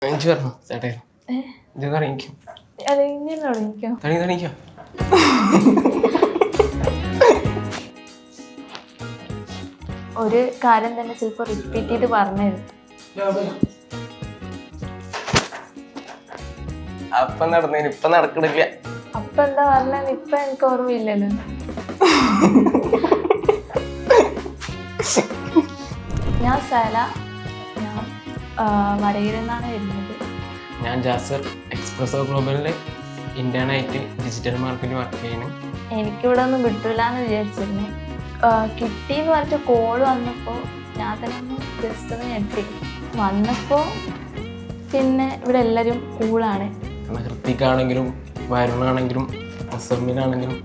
എനിക്ക് പറഞ്ഞു ചേട്ടേ ഇത് തുടങ്ങിക്കും തുടങ്ങിക്കോ. ഒരു കാര്യം തന്നെ ചിലപ്പോൾ റിപ്പീറ്റ് ചെയ്ത് പറഞ്ഞത് അപ്പൊ നടന്നേന് ഇപ്പൊ നടക്കണില്ല. അപ്പൊ എന്താ പറഞ്ഞത് ഇപ്പൊ എനിക്ക് ഓർമ്മയില്ലല്ലോ. ഞാൻ സല, ഞാൻ വടകരയിൽ നിന്നാണ് വരുന്നത്. ഞാൻ ജാസർ, എക്സ്പ്രസോ ഗ്ലോബലിലെ ഇന്ത്യനായിട്ട് ഡിജിറ്റൽ മാർക്കറ്റിംഗ് വർക്ക് ചെയ്യുന്നു. എനിക്കിവിടെ ഒന്നും കിട്ടൂല എന്ന് വിചാരിച്ചിരുന്നു. കിട്ടിയെന്ന് പറഞ്ഞിട്ട് കോള് വന്നപ്പോൾ ഞാൻ തന്നെ ഒന്ന് ജസ്റ്റ് ഒന്ന് ഞെട്ടി. വന്നപ്പോൾ പിന്നെ ഇവിടെ എല്ലാവരും കൂളാണ്. ഹൃത്തിക്കാണെങ്കിലും വരുണാണെങ്കിലും മുസമ്മിനാണെങ്കിലും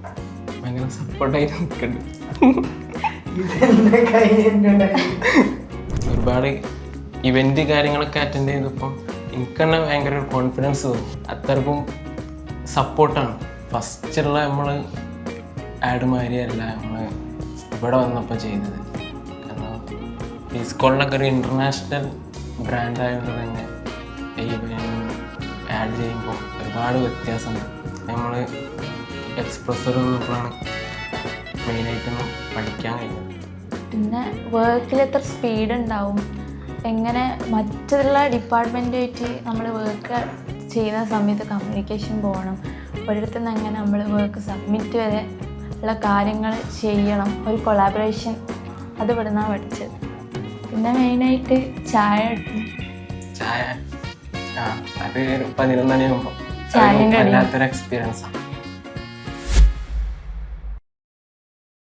ഭയങ്കര സപ്പോർട്ടായിട്ട് നിൽക്കുന്നുണ്ട്. ഒരുപാട് ഇവന്റ് കാര്യങ്ങളൊക്കെ അറ്റൻഡ് ചെയ്തപ്പോൾ എനിക്ക് തന്നെ ഭയങ്കര ഒരു കോൺഫിഡൻസ് തോന്നി. അത്രക്കും സപ്പോർട്ടാണ്. ഫസ്റ്റുള്ള നമ്മൾ ആഡ് മാതിരിയല്ല നമ്മൾ ഇവിടെ വന്നപ്പോൾ ചെയ്തത്. കാരണം ഈ സ്കൂളിലൊക്കെ ഒരു ഇൻ്റർനാഷണൽ ബ്രാൻഡായതുകൊണ്ട് തന്നെ ഈ ആഡ് ചെയ്യുമ്പോൾ ഒരുപാട് വ്യത്യാസമുണ്ട്. നമ്മൾ എക്സ്പ്രസർ വന്നപ്പോഴാണ് മെയിനായിട്ടൊന്ന് പഠിക്കാൻ കഴിഞ്ഞത്. പിന്നെ വർക്കിൽ എത്ര സ്പീഡ് ഉണ്ടാവും, എങ്ങനെ മറ്റുള്ള ഡിപ്പാർട്ട്മെൻറ്റുമായിട്ട് നമ്മൾ വർക്ക് ചെയ്യുന്ന സമയത്ത് കമ്മ്യൂണിക്കേഷൻ പോകണം, ഒരിടത്തു നിന്ന് എങ്ങനെ നമ്മൾ വർക്ക് സബ്മിറ്റ് വരെ ഉള്ള കാര്യങ്ങൾ ചെയ്യണം, ഒരു കൊളാബറേഷൻ, അത് ഇവിടെ നിന്നാണ് പഠിച്ചത്. പിന്നെ മെയിനായിട്ട് ചായ അത് 11 മണിയാകുമ്പോൾ വല്ലാത്തൊരു എക്സ്പീരിയൻസാണ്.